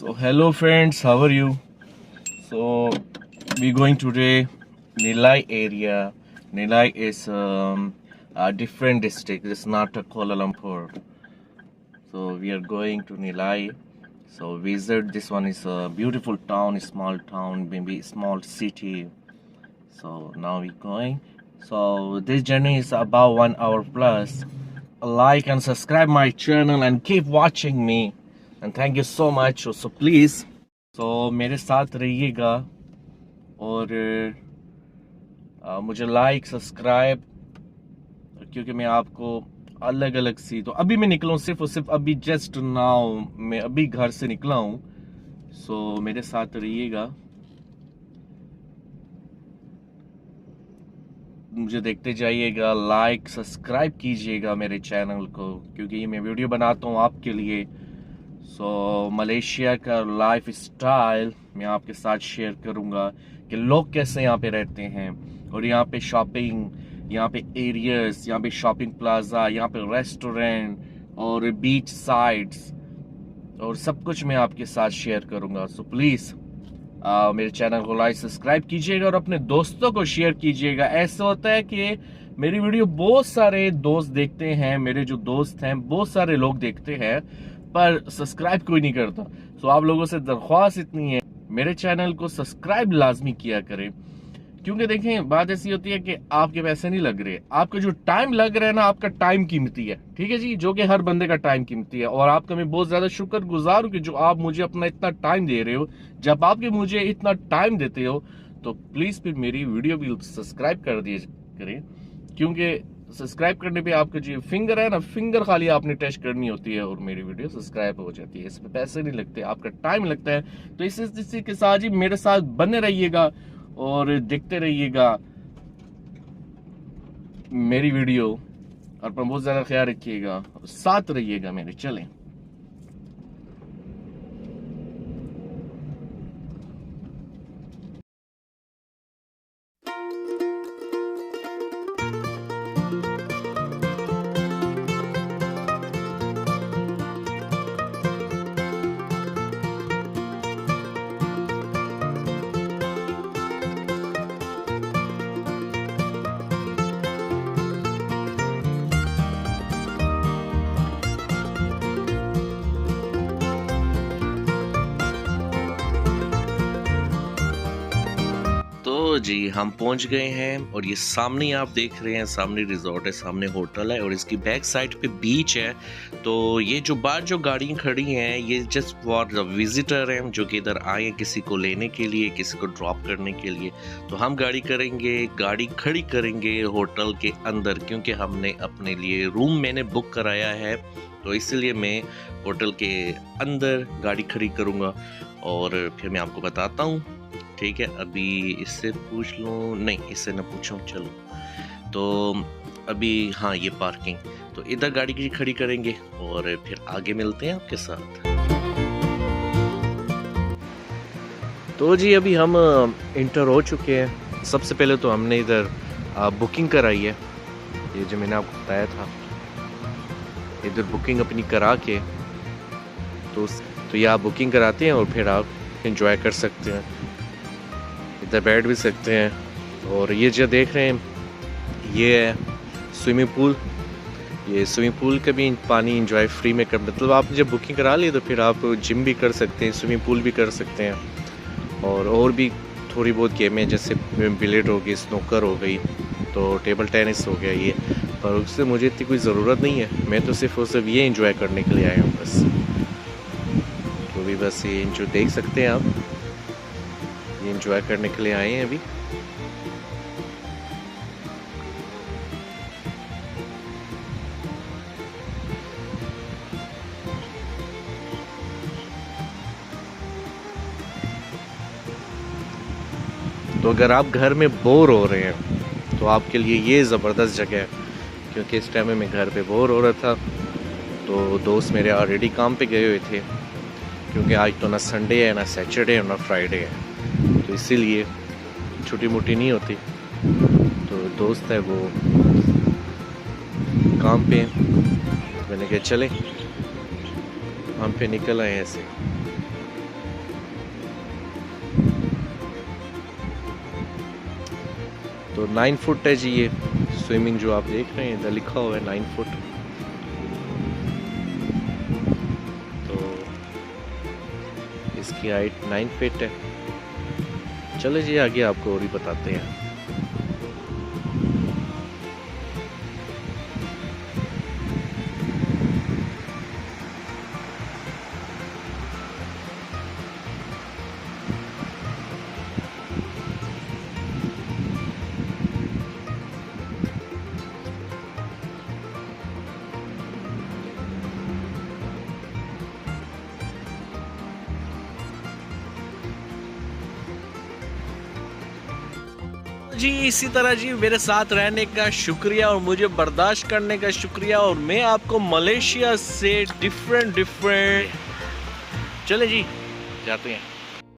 So hello friends, how are you? So we're going today Nilai area. Nilai is a different district. It's not a Kuala Lumpur. So we are going to Nilai. So visit. This one is a beautiful town, maybe small city. So now we're going. So this journey is about 1 hour plus. Like and subscribe my channel and keep watching me. And thank you so much. So please. So मेरे साथ रहिएगा और मुझे like subscribe, क्योंकि मैं आपको अलग अलग सी तो अभी मैं निकला हूँ सिर्फ और सिर्फ अभी जस्ट नाउ मैं अभी घर से निकला हूँ. सो मेरे साथ रहिएगा, मुझे देखते जाइएगा, लाइक सब्सक्राइब कीजिएगा मेरे चैनल को, क्योंकि ये मैं वीडियो बनाता हूँ आपके लिए. सो मलेशिया का लाइफ स्टाइल मैं आपके साथ शेयर करूँगा कि लोग कैसे यहाँ पे रहते हैं, और यहाँ पे शॉपिंग, यहाँ पे एरियाज, यहाँ पे शॉपिंग प्लाजा, यहाँ पे रेस्टोरेंट और बीच साइड्स और सब कुछ मैं आपके साथ शेयर करूँगा. सो प्लीज़ मेरे चैनल को लाइक सब्सक्राइब कीजिएगा और अपने दोस्तों को शेयर कीजिएगा. ऐसा होता है कि मेरी वीडियो बहुत सारे दोस्त देखते हैं, मेरे जो दोस्त हैं बहुत सारे लोग देखते हैं, पर सब्सक्राइब कोई नहीं करता. सो आप लोगों से दरख्वास्त इतनी है, मेरे चैनल को सब्सक्राइब लाजमी किया करें, क्योंकि देखें बात ऐसी होती है कि आपके पैसे नहीं लग रहे, आपका जो टाइम लग रहा है ना, आपका टाइम कीमती है, ठीक है जी, जो कि हर बंदे का टाइम कीमती है. और आपका मैं बहुत ज्यादा शुक्रगुजार हूँ कि जो आप मुझे अपना इतना टाइम दे रहे हो. जब आपके मुझे इतना टाइम देते हो तो प्लीज फिर मेरी वीडियो भी सब्सक्राइब कर दिए करें, क्योंकि सब्सक्राइब करने पे आपका जो फिंगर है ना, फिंगर खाली आपने टच करनी होती है और मेरी वीडियो सब्सक्राइब हो जाती है. इसमें पैसे नहीं लगते, आपका टाइम लगता है. तो इसी के साथ ही मेरे साथ बने रहिएगा और देखते रहिएगा मेरी वीडियो, और अपना बहुत ज्यादा ख्याल रखिएगा, साथ रहिएगा मेरे. चलें. तो जी हम पहुंच गए हैं, और ये सामने आप देख रहे हैं, सामने रिजॉर्ट है, सामने होटल है, और इसकी बैक साइड पे बीच है. तो ये जो बाहर जो गाड़ियाँ खड़ी हैं, ये जस्ट फॉर विजिटर हैं जो कि इधर आए हैं किसी को लेने के लिए, किसी को ड्रॉप करने के लिए. तो हम गाड़ी खड़ी करेंगे होटल के अंदर, क्योंकि हमने अपने लिए रूम मैंने बुक कराया है, तो इसलिए मैं होटल के अंदर गाड़ी खड़ी करूँगा और फिर मैं आपको बताता हूँ. ठीक है, अभी इससे पूछ लूँ, नहीं इससे ना पूछूं, चलो. तो अभी हाँ ये पार्किंग, तो इधर गाड़ी की खड़ी करेंगे और फिर आगे मिलते हैं आपके साथ. तो जी अभी हम इंटर हो चुके हैं. सबसे पहले तो हमने इधर बुकिंग कराई है, ये जो मैंने आपको बताया था, इधर बुकिंग अपनी करा के तो ये आप बुकिंग कराते हैं और फिर आप इंजॉय कर सकते हैं, इधर बैठ भी सकते हैं. और ये जो देख रहे हैं ये है स्विमिंग पूल. ये स्विमिंग पूल का भी पानी इंजॉय फ्री में कर, मतलब आप जब बुकिंग करा लिए तो फिर आप जिम भी कर सकते हैं, स्विमिंग पूल भी कर सकते हैं, और भी थोड़ी बहुत गेमें जैसे बिलियर्ड हो गई, स्नूकर हो गई, तो टेबल टेनिस हो गया ये. पर उससे मुझे इतनी कोई ज़रूरत नहीं है, मैं तो सिर्फ और सिर्फ ये इंजॉय करने के लिए आया हूँ बस. तो भी बस ये जो देख सकते हैं आप, ये इंजॉय करने के लिए आए हैं अभी. तो अगर आप घर में बोर हो रहे हैं तो आपके लिए ये ज़बरदस्त जगह है, क्योंकि इस टाइम में मैं घर पे बोर हो रहा था, तो दोस्त मेरे ऑलरेडी काम पे गए हुए थे, क्योंकि आज तो ना संडे है, ना सैटरडे है, ना फ्राइडे है, तो इसीलिए छोटी मोटी नहीं होती. तो दोस्त है वो काम पे, मैंने कहा चले हम पे निकल आए ऐसे. तो 9 फुट है जी ये स्विमिंग जो आप देख रहे हैं, इधर लिखा हुआ है 9 फुट। तो इसकी हाइट 9 फीट है। चलो जी आगे आपको और ही बताते हैं। जी इसी तरह जी मेरे साथ रहने का शुक्रिया और मुझे बर्दाश्त करने का शुक्रिया। और मैं आपको मलेशिया से डिफरेंट चले जी जाते हैं।